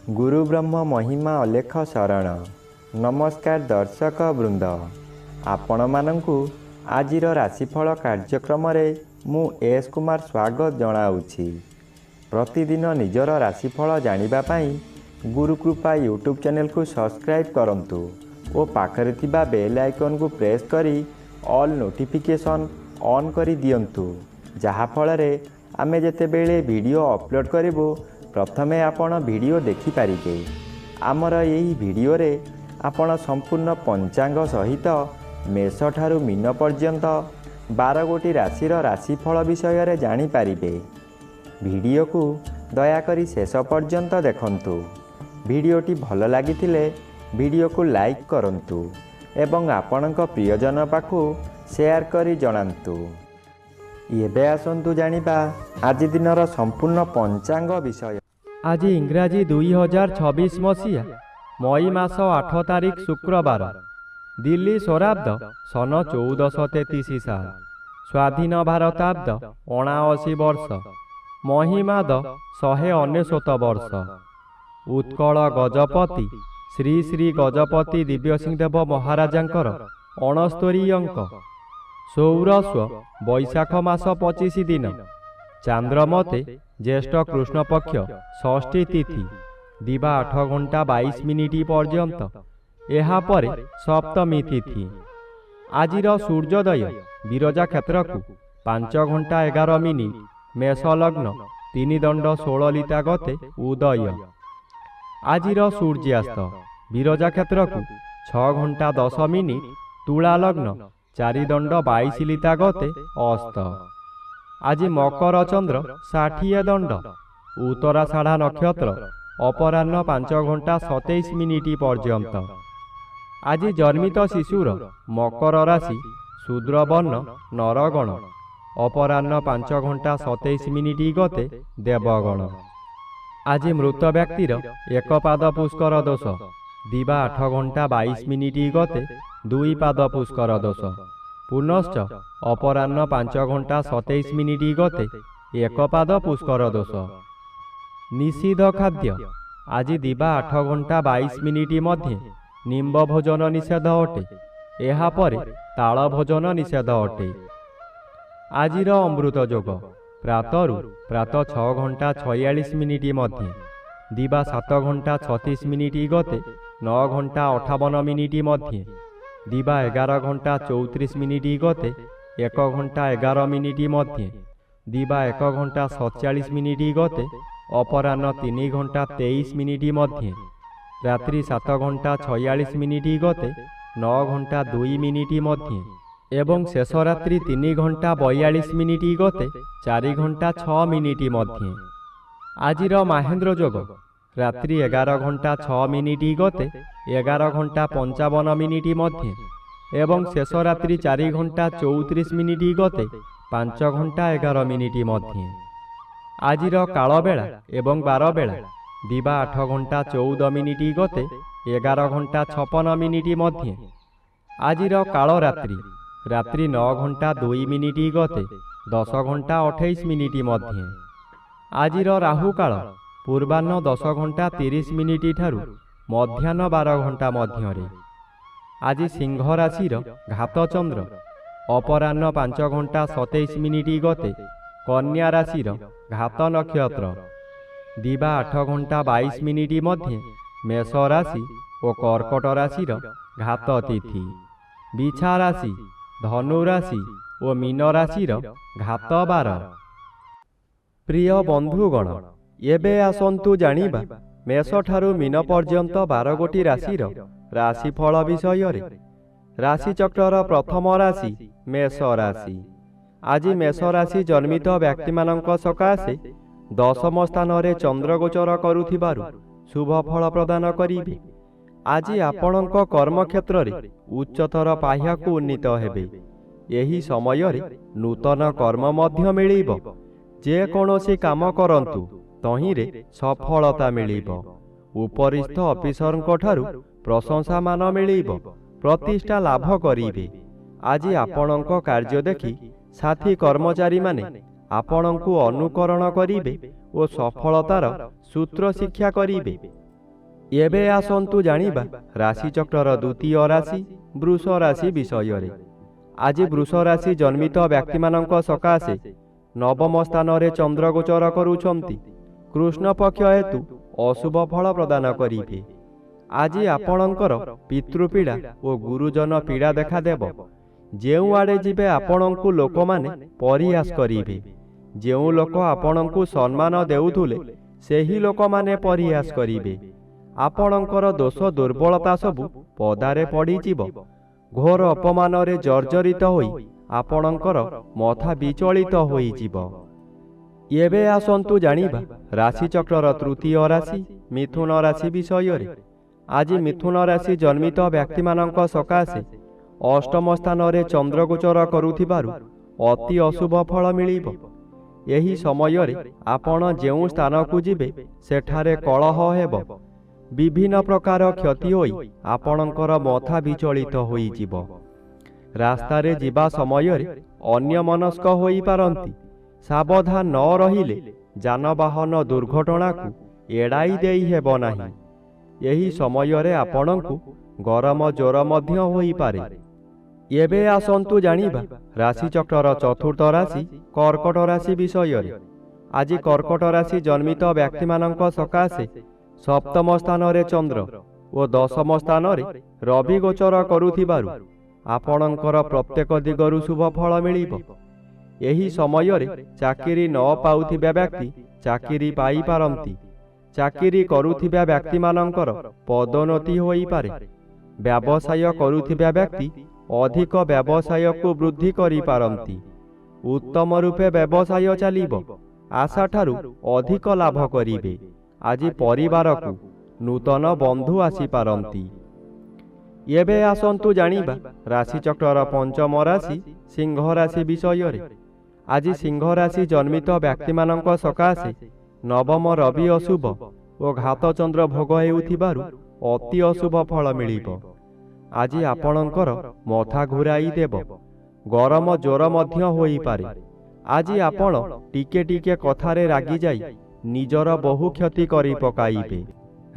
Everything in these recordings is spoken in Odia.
गुरु ब्रह्म महिमा अलेख शरण। नमस्कार दर्शक वृंद, आपण मानंकु आजिर राशिफल कार्यक्रम मु एस कुमार स्वागत जनाऊँगी। प्रतिदिन निजर राशिफल जानिबा पाई गुरुकृपा यूट्यूब चैनल को सब्सक्राइब करंतु और पाखरे थिबा बेल आइकन को प्रेस करी ऑल नोटिफिकेशन ऑन करी दियंतु, जहा फଳରେ आमे जेतेबेले वीडियो अपलोड करिवो प्रथमे आपण वीडियो देखि पारिबे। आमर यही वीडियो रे आपण संपूर्ण पंचांग सहित मेष ठारू मीन पर्यंत 12 गोटी राशिर राशिफल विषय रे जानि पारिबे। वीडियो को दयाकरी शेष पर्यंत देखंतु। वीडियोटी भल लागिथिले वीडियो को लाइक करंतु एवं आपणक प्रियजन पाखु शेयर करी जणांतु। एबे आसंतु जानिबा आज दिनर संपूर्ण पंचांग विषय। आज इंग्राजी 2026 मसीहा मई मास 8 तारिख शुक्रवार, दिल्ली स्वराब्द सन 1433 साल, स्वाधीन भारताब्द 79 वर्ष, महिमाद 199 वर्ष। उत्कल गजपति श्री श्री गजपति दिव्यसिंहदेव महाराजांकर 69 अंक। सौरस्व बैशाख मास 25 दिन, चांद्रमते ज्येष्ठ कृष्ण पक्ष षष्ठी तिथि, दिवा 8 घंटा 22 मिनिट पर्यंत। एहा परे सप्तमी तिथि। आजिर सूर्योदय विरजा क्षेत्र को 5 घंटा 11 मिनिट, मेष लग्न 3 दंड 16 लिता गते उदय। आजिर सूर्यास्त विरजा क्षेत्र को 6 घंटा 10 मिनिट, तुला लग्न 4 दंड 22 लिता गते अस्त। आज मकर चंद्र 60 दंड, उत्तराषाढ़ा नक्षत्र अपराह्न 5 घंटा 27 मिनिट पर्यंत। आज जन्मित शिशुर मकर राशि शूद्र वर्ण नरगण, अपराह्न 5 घंटा 27 मिनिट गते देवगण। आज मृत व्यक्तिर 1 पाद पुष्कर दोष, दिवा 8 घंटा 22 मिनिट गते 2 पाद पुष्कर दोष। पुनश्च अपराह्न 5 घंटा 27 मिनिट गते 1 पाद पुष्कर दोष। निषिद्ध खाद्य आज दिवा 8 घंटा 22 मिनिट मध्ये निम्ब भोजन निषेध अटे। एहा परे ताल भोजन निषेध अटे। आजिर अमृत योग प्रातरु प्रातः 6 घंटा 46 मिनिट मध्ये, दिवा 7 घंटा 36 मिनिट गते 9 घंटा 58 मिनिट मध्ये, दिवा 11 घंटा 34 मिनिट गते 1 घंटा 11 मिनिट मध्ये, दिवा 1 घंटा 47 मिनिट गते अपराह्न 3 घंटा 23 मिनिट मध्ये, रात्रि 7 घंटा 46 मिनिट गते 9 घंटा 2 मिनिट मध्ये एवं शेष रात्रि 3 घंटा 42 मिनिट गते 4 घंटा 6 मिनिट मध्ये। आजिर महेंद्र योग रात्रि 11 घंटा 6 मिनिट गते 11 घंटा 55 मिनिट मध्ये एवं शेष रात्रि 4 घंटा 34 मिनिट गते 5 घंटा 11 मिनिट मध्ये। आजिर काल बेला एवं 12 बेला, दिवा 8 घंटा 14 मिनिट गते 11 घंटा 56 मिनिट मध्ये। आजिर काल रात्रि रात्रि 9 घंटा 2 मिनिट गते 10 घंटा 28 मिनिट मध्ये। आजिर राहु काल पूर्वाह्न 10 घंटा 30 मिनिट ठारू मध्याह्न 12 घंटा मध्यरे। आज सिंह राशिर घात चंद्र अपराह्न 5 घंटा 27 मिनिट गते कन्या राशिर घात नक्षत्र, दिवा 8 घंटा 22 मिनिट मध्ये मेष राशि और कर्कट राशिर घात तिथि। बिछा राशि धनु राशि और मीन राशिर घात 12। प्रिय बंधुगण, एबे आसंतु जानिबा मेष ठारू मीन पर्यंत 12 गोटी राशिर राशिफल विषय रे। राशि चक्रर प्रथम राशि मेष राशि। आज मेष राशि जन्मित व्यक्ति मानक सकाशे 10म स्थान रे चंद्र गोचर करुथिबारु शुभ फल प्रदान करिबे। आज आपणक कर्म क्षेत्र रे उच्चतर पाह्याकु उन्नीत हेबे। एही समय रे नूतन कर्म मध्य मिलिबो। जे कोनोसी काम करंतु तहिरे सफलता मिलिबो। उपरिस्थ ऑफिसरଙ୍କ ठारू प्रशंसा मान मिलिबो। प्रतिष्ठा लाभ करिबे। आज आपणक कार्य देखि साथी कर्मचारी माने आपणଙ୍କୁ अनुकरण करिबे और सफलतार सूत्र शिक्षा करिबे। ଏବେ ଆସନ୍ତୁ ଜାଣିବା ରାଶିଚକ୍ରର ଦ୍ୱିତୀୟ ରାଶି ବୃଷ ରାଶି ବିଷୟରେ। ଆଜି ବୃଷ ରାଶି ଜନ୍ମିତ ବ୍ୟକ୍ତିମାନଙ୍କ ସକାଶେ ନବମ ସ୍ଥାନରେ ଚନ୍ଦ୍ର ଗୋଚର କରୁଛନ୍ତି। କୃଷ୍ଣ ପକ୍ଷ ହେତୁ ଅଶୁଭ ଫଳ ପ୍ରଦାନ କରିବେ। ଆଜି ଆପଣଙ୍କର ପିତୃପୀଡ଼ା ଓ ଗୁରୁଜନ ପୀଡ଼ା ଦେଖାଦେବ। ଯେଉଁଆଡ଼େ ଯିବେ ଆପଣଙ୍କୁ ଲୋକମାନେ ପରିହାସ କରିବେ। ଯେଉଁ ଲୋକ ଆପଣଙ୍କୁ ସମ୍ମାନ ଦେଉଥିଲେ ସେହି ଲୋକମାନେ ପରିହାସ କରିବେ। ଆପଣଙ୍କର ଦୋଷ ଦୁର୍ବଳତା ସବୁ ପଦାରେ ପଡ଼ିଯିବ। ଘୋର ଅପମାନରେ ଜର୍ଜରିତ ହୋଇ ଆପଣଙ୍କର ମଥା ବିଚଳିତ ହୋଇଯିବ। ଏବେ ଆସନ୍ତୁ ଜାଣିବା ରାଶିଚକ୍ରର ତୃତୀୟ ରାଶି ମିଥୁନ ରାଶି ବିଷୟରେ। ଆଜି ମିଥୁନ ରାଶି ଜନ୍ମିତ ବ୍ୟକ୍ତିମାନଙ୍କ ସକାଶେ ଅଷ୍ଟମ ସ୍ଥାନରେ ଚନ୍ଦ୍ର ଗୋଚର କରୁଥିବାରୁ ଅତି ଅଶୁଭ ଫଳ ମିଳିବ। ଏହି ସମୟରେ ଆପଣ ଯେଉଁ ସ୍ଥାନକୁ ଯିବେ ସେଠାରେ କଳହ ହେବ। ବିଭିନ୍ନ ପ୍ରକାର କ୍ଷତି ହୋଇ ଆପଣଙ୍କର ମଥା ବିଚଳିତ ହୋଇଯିବ। ରାସ୍ତାରେ ଯିବା ସମୟରେ ଅନ୍ୟମନସ୍କ ହୋଇପାରନ୍ତି। ସାବଧାନ ନ ରହିଲେ ଯାନବାହନ ଦୁର୍ଘଟଣାକୁ ଏଡ଼ାଇ ଦେଇ ହେବ ନାହିଁ। ଏହି ସମୟରେ ଆପଣଙ୍କୁ ଗରମ ଜ୍ୱର ମଧ୍ୟ ହୋଇପାରେ। ଏବେ ଆସନ୍ତୁ ଜାଣିବା ରାଶିଚକ୍ରର ଚତୁର୍ଥ ରାଶି କର୍କଟ ରାଶି ବିଷୟରେ। ଆଜି କର୍କଟ ରାଶି ଜନ୍ମିତ ବ୍ୟକ୍ତିମାନଙ୍କ ସକାଶେ ସପ୍ତମ ସ୍ଥାନରେ ଚନ୍ଦ୍ର ଓ ଦଶମ ସ୍ଥାନରେ ରବି ଗୋଚର କରୁଥିବାରୁ ଆପଣଙ୍କର ପ୍ରତ୍ୟେକ ଦିଗରୁ ଶୁଭ ଫଳ ମିଳିବ। ଏହି ସମୟରେ ଚାକିରି ନ ପାଉଥିବା ବ୍ୟକ୍ତି ଚାକିରି ପାଇପାରନ୍ତି। ଚାକିରି କରୁଥିବା ବ୍ୟକ୍ତିମାନଙ୍କର ପଦୋନ୍ନତି ହୋଇପାରେ। ବ୍ୟବସାୟ କରୁଥିବା ବ୍ୟକ୍ତି ଅଧିକ ବ୍ୟବସାୟକୁ ବୃଦ୍ଧି କରିପାରନ୍ତି। ଉତ୍ତମ ରୂପେ ବ୍ୟବସାୟ ଚାଲିବ। ଆଶାଠାରୁ ଅଧିକ ଲାଭ କରିବେ। ଆଜି ପରିବାରକୁ ନୂତନ ବନ୍ଧୁ ଆସିପାରନ୍ତି। ଏବେ ଆସନ୍ତୁ ଜାଣିବା ରାଶିଚକ୍ରର ପଞ୍ଚମ ରାଶି ସିଂହ ରାଶି ବିଷୟରେ। ଆଜି ସିଂହ ରାଶି ଜନ୍ମିତ ବ୍ୟକ୍ତିମାନଙ୍କ ସକାଶେ ନବମ ରବି ଅଶୁଭ ଓ ଘାତଚନ୍ଦ୍ର ଭୋଗ ହେଉଥିବାରୁ ଅତି ଅଶୁଭ ଫଳ ମିଳିବ। ଆଜି ଆପଣଙ୍କର ମଥା ଘୂରାଇ ଦେବ। ଗରମ ଜ୍ୱର ମଧ୍ୟ ହୋଇପାରେ। ଆଜି ଆପଣ ଟିକେ ଟିକେ କଥାରେ ରାଗିଯାଇ ନିଜର ବହୁ କ୍ଷତି କରି ପକାଇବେ।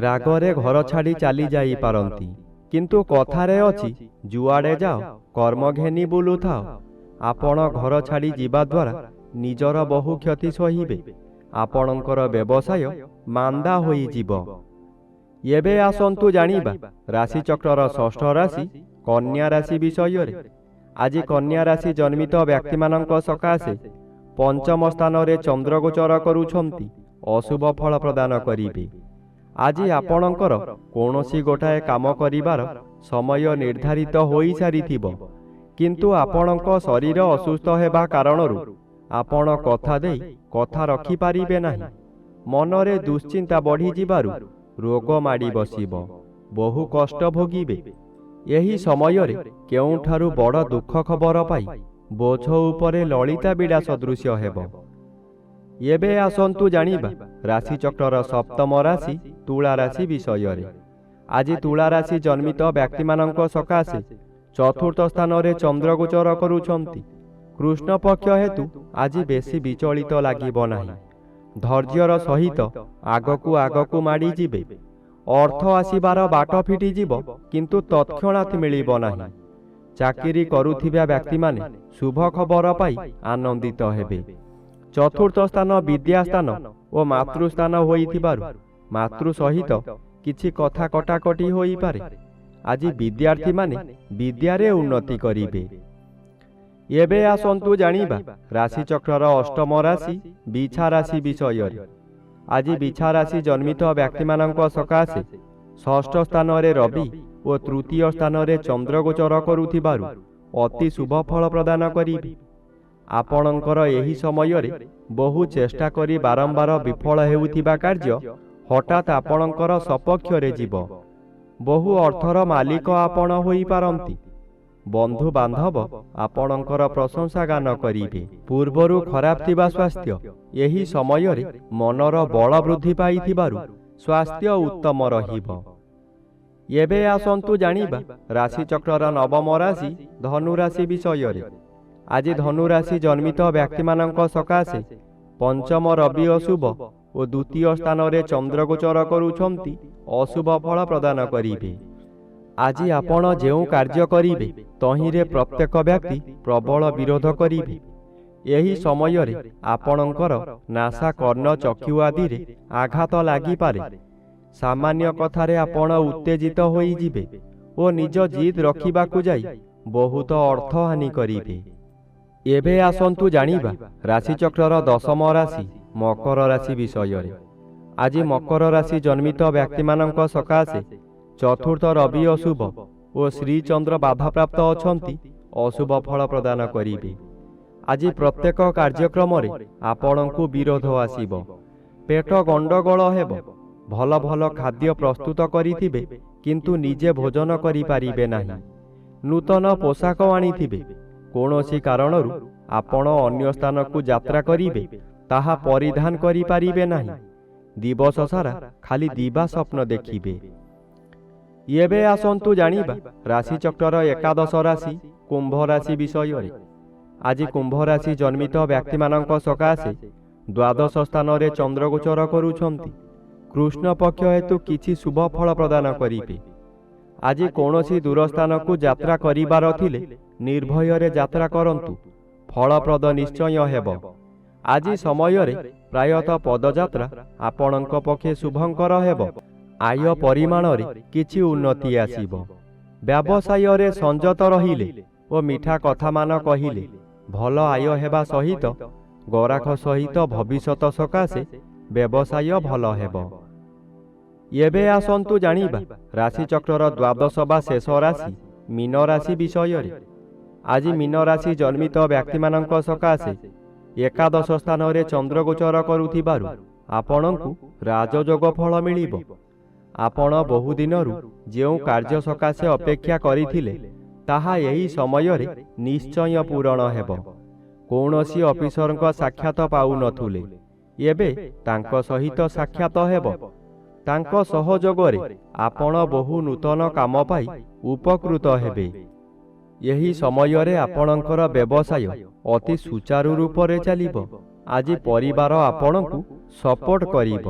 ରାଗରେ ଘର ଛାଡ଼ି ଚାଲି ଯାଇପାରନ୍ତି। କିନ୍ତୁ କଥାରେ ଅଛି ଯୁଆଡ଼େ ଯାଅ କର୍ମ ଘେନି ବୁଲୁଥାଅ। ଆପଣ ଘର ଛାଡ଼ି ଯିବା ଦ୍ୱାରା ନିଜର ବହୁ କ୍ଷତି ସହିବେ। ଆପଣଙ୍କର ବ୍ୟବସାୟ ମାନ୍ଦା ହୋଇଯିବ। ଏବେ ଆସନ୍ତୁ ଜାଣିବା ରାଶିଚକ୍ରର ଷଷ୍ଠ ରାଶି କନ୍ୟା ରାଶି ବିଷୟରେ। ଆଜି କନ୍ୟା ରାଶି ଜନ୍ମିତ ବ୍ୟକ୍ତିମାନଙ୍କ ସକାଶେ ପଞ୍ଚମ ସ୍ଥାନରେ ଚନ୍ଦ୍ର ଗୋଚର କରୁଛନ୍ତି। ଅଶୁଭ ଫଳ ପ୍ରଦାନ କରିବେ। ଆଜି ଆପଣଙ୍କର କୌଣସି ଗୋଟାଏ କାମ କରିବାର ସମୟ ନିର୍ଦ୍ଧାରିତ ହୋଇସାରିଥିବ। କିନ୍ତୁ ଆପଣଙ୍କ ଶରୀର ଅସୁସ୍ଥ ହେବା କାରଣରୁ ଆପଣ କଥା ଦେଇ କଥା ରଖିପାରିବେ ନାହିଁ। ମନରେ ଦୁଶ୍ଚିନ୍ତା ବଢ଼ିଯିବାରୁ ରୋଗ ମାଡ଼ି ବସିବ। ବହୁ କଷ୍ଟ ଭୋଗିବେ। ଏହି ସମୟରେ କେଉଁଠାରୁ ବଡ଼ ଦୁଃଖ ଖବର ପାଇ ବୋଝ ଉପରେ ଲଳିତା ବିଡ଼ା ସଦୃଶ୍ୟ ହେବ। ଏବେ ଆସନ୍ତୁ ଜାଣିବା ରାଶିଚକ୍ରର ସପ୍ତମ ରାଶି ତୁଳା ରାଶି ବିଷୟରେ। ଆଜି ତୁଳା ରାଶି ଜନ୍ମିତ ବ୍ୟକ୍ତିମାନଙ୍କ ସକାଶେ ଚତୁର୍ଥ ସ୍ଥାନରେ ଚନ୍ଦ୍ର ଗୋଚର କରୁଛନ୍ତି। କୃଷ୍ଣ ପକ୍ଷ ହେତୁ ଆଜି ବେଶୀ ବିଚଳିତ ଲାଗିବ ନାହିଁ। ଧୈର୍ଯ୍ୟର ସହିତ ଆଗକୁ ଆଗକୁ ମାଡ଼ିଯିବେ। ଅର୍ଥ ଆସିବାର ବାଟ ଫିଟିଯିବ କିନ୍ତୁ ତତ୍କ୍ଷଣାତ୍ ମିଳିବ ନାହିଁ। ଚାକିରି କରୁଥିବା ବ୍ୟକ୍ତିମାନେ ଶୁଭ ଖବର ପାଇ ଆନନ୍ଦିତ ହେବେ। ଚତୁର୍ଥ ସ୍ଥାନ ବିଦ୍ୟାସ୍ଥାନ ଓ ମାତୃସ୍ଥାନ ହୋଇଥିବାରୁ ମାତୃ ସହିତ କିଛି କଥା କଟାକଟି ହୋଇପାରେ। ଆଜି ବିଦ୍ୟାର୍ଥୀମାନେ ବିଦ୍ୟାରେ ଉନ୍ନତି କରିବେ। ଏବେ ଆସନ୍ତୁ ଜାଣିବା ରାଶିଚକ୍ରର ଅଷ୍ଟମ ରାଶି ବିଛା ରାଶି ବିଷୟରେ। ଆଜି ବିଛା ରାଶି ଜନ୍ମିତ ବ୍ୟକ୍ତିମାନଙ୍କ ସକାଶେ ଷଷ୍ଠ ସ୍ଥାନରେ ରବି ଓ ତୃତୀୟ ସ୍ଥାନରେ ଚନ୍ଦ୍ର ଗୋଚର କରୁଥିବାରୁ ଅତି ଶୁଭ ଫଳ ପ୍ରଦାନ କରିବେ। ଆପଣଙ୍କର ଏହି ସମୟରେ ବହୁ ଚେଷ୍ଟା କରି ବାରମ୍ବାର ବିଫଳ ହେଉଥିବା କାର୍ଯ୍ୟ ହଠାତ୍ ଆପଣଙ୍କର ସପକ୍ଷରେ ଯିବ। ବହୁ ଅର୍ଥର ମାଲିକ ଆପଣ ହୋଇପାରନ୍ତି। ବନ୍ଧୁ ବାନ୍ଧବ ଆପଣଙ୍କର ପ୍ରଶଂସା ଗାନ କରିବେ। ପୂର୍ବରୁ ଖରାପ ଥିବା ସ୍ୱାସ୍ଥ୍ୟ ଏହି ସମୟରେ ମନର ବଳ ବୃଦ୍ଧି ପାଇଥିବାରୁ ସ୍ୱାସ୍ଥ୍ୟ ଉତ୍ତମ ରହିବ। ଏବେ ଆସନ୍ତୁ ଜାଣିବା ରାଶିଚକ୍ରର ନବମ ରାଶି ଧନୁରାଶି ବିଷୟରେ। ଆଜି ଧନୁରାଶି ଜନ୍ମିତ ବ୍ୟକ୍ତିମାନଙ୍କ ସକାଶେ ପଞ୍ଚମ ରବି ଅଶୁଭ ଓ ଦ୍ୱିତୀୟ ସ୍ଥାନରେ ଚନ୍ଦ୍ର ଗୋଚର କରୁଛନ୍ତି। ଅଶୁଭ ଫଳ ପ୍ରଦାନ କରିବେ। ଆଜି ଆପଣ ଯେଉଁ କାର୍ଯ୍ୟ କରିବେ ତହିଁରେ ପ୍ରତ୍ୟେକ ବ୍ୟକ୍ତି ପ୍ରବଳ ବିରୋଧ କରିବେ। ଏହି ସମୟରେ ଆପଣଙ୍କର ନାସା, କର୍ଣ୍ଣ, ଚକ୍ଷୁ ଆଦିରେ ଆଘାତ ଲାଗିପାରେ। ସାମାନ୍ୟ କଥାରେ ଆପଣ ଉତ୍ତେଜିତ ହୋଇଯିବେ ଓ ନିଜ ଜିଦ୍ ରଖିବାକୁ ଯାଇ ବହୁତ ଅର୍ଥହାନି କରିବେ। ଏବେ ଆସନ୍ତୁ ଜାଣିବା ରାଶିଚକ୍ରର ଦଶମ ରାଶି ମକର ରାଶି ବିଷୟରେ। ଆଜି ମକର ରାଶି ଜନ୍ମିତ ବ୍ୟକ୍ତିମାନଙ୍କ ସକାଶେ ଚତୁର୍ଥ ରବି ଅଶୁଭ ଓ ଶ୍ରୀଚନ୍ଦ୍ର ବାଧାପ୍ରାପ୍ତ ଅଛନ୍ତି, ଅଶୁଭ ଫଳ ପ୍ରଦାନ କରିବେ। ଆଜି ପ୍ରତ୍ୟେକ କାର୍ଯ୍ୟକ୍ରମରେ ଆପଣଙ୍କୁ ବିରୋଧ ଆସିବ, ପେଟ ଗଣ୍ଡଗୋଳ ହେବ। ଭଲ ଭଲ ଖାଦ୍ୟ ପ୍ରସ୍ତୁତ କରିଥିବେ କିନ୍ତୁ ନିଜେ ଭୋଜନ କରିପାରିବେ ନାହିଁ। ନୂତନ ପୋଷାକ ଆଣିଥିବେ, କୌଣସି କାରଣରୁ ଆପଣ ଅନ୍ୟ ସ୍ଥାନକୁ ଯାତ୍ରା କରିବେ, ତାହା ପରିଧାନ କରିପାରିବେ ନାହିଁ। ଦିବସ ସାରା ଖାଲି ଦିବା ସ୍ୱପ୍ନ ଦେଖିବେ। ଏବେ ଆସନ୍ତୁ ଜାଣିବା ରାଶିଚକ୍ରର ଏକାଦଶ ରାଶି କୁମ୍ଭ ରାଶି ବିଷୟରେ। ଆଜି କୁମ୍ଭ ରାଶି ଜନ୍ମିତ ବ୍ୟକ୍ତିମାନଙ୍କ ସକାଶେ ଦ୍ୱାଦଶ ସ୍ଥାନରେ ଚନ୍ଦ୍ରଗୋଚର କରୁଛନ୍ତି। କୃଷ୍ଣ ପକ୍ଷ ହେତୁ କିଛି ଶୁଭ ଫଳ ପ୍ରଦାନ କରିବେ। ଆଜି କୌଣସି ଦୂର ସ୍ଥାନକୁ ଯାତ୍ରା କରିବାର ଥିଲେ ନିର୍ଭୟରେ ଯାତ୍ରା କରନ୍ତୁ, ଫଳପ୍ରଦ ନିଶ୍ଚୟ ହେବ। ଆଜି ସମୟରେ ପ୍ରାୟତଃ ପଦଯାତ୍ରା ଆପଣଙ୍କ ପକ୍ଷେ ଶୁଭଙ୍କର ହେବ। ଆୟ ପରିମାଣରେ କିଛି ଉନ୍ନତି ଆସିବ। ବ୍ୟବସାୟରେ ସଂଯତ ରହିଲେ ଓ ମିଠା କଥାମାନ କହିଲେ ଭଲ ଆୟ ହେବା ସହିତ ଗରାଖ ସହିତ ଭବିଷ୍ୟତ ସକାଶେ ବ୍ୟବସାୟ ଭଲ ହେବ। ଏବେ ଆସନ୍ତୁ ଜାଣିବା ରାଶିଚକ୍ରର ଦ୍ୱାଦଶ ବା ଶେଷ ରାଶି ମୀନ ରାଶି ବିଷୟରେ। ଆଜି ମୀନ ରାଶି ଜନ୍ମିତ ବ୍ୟକ୍ତିମାନଙ୍କ ସକାଶେ ଏକାଦଶ ସ୍ଥାନରେ ଚନ୍ଦ୍ରଗୋଚର କରୁଥିବାରୁ ଆପଣଙ୍କୁ ରାଜଯୋଗ ଫଳ ମିଳିବ। ଆପଣ ବହୁଦିନରୁ ଯେଉଁ କାର୍ଯ୍ୟ ସକାଶେ ଅପେକ୍ଷା କରିଥିଲେ ତାହା ଏହି ସମୟରେ ନିଶ୍ଚୟ ପୂରଣ ହେବ। କୌଣସି ଅଫିସରଙ୍କ ସାକ୍ଷାତ ପାଉନଥିଲେ, ଏବେ ତାଙ୍କ ସହିତ ସାକ୍ଷାତ ହେବ। ତାଙ୍କ ସହଯୋଗରେ ଆପଣ ବହୁ ନୂତନ କାମ ପାଇ ଉପକୃତ ହେବେ। ଏହି ସମୟରେ ଆପଣଙ୍କର ବ୍ୟବସାୟ ଅତି ସୁଚାରୁ ରୂପରେ ଚାଲିବ। ଆଜି ପରିବାର ଆପଣଙ୍କୁ ସପୋର୍ଟ କରିବ।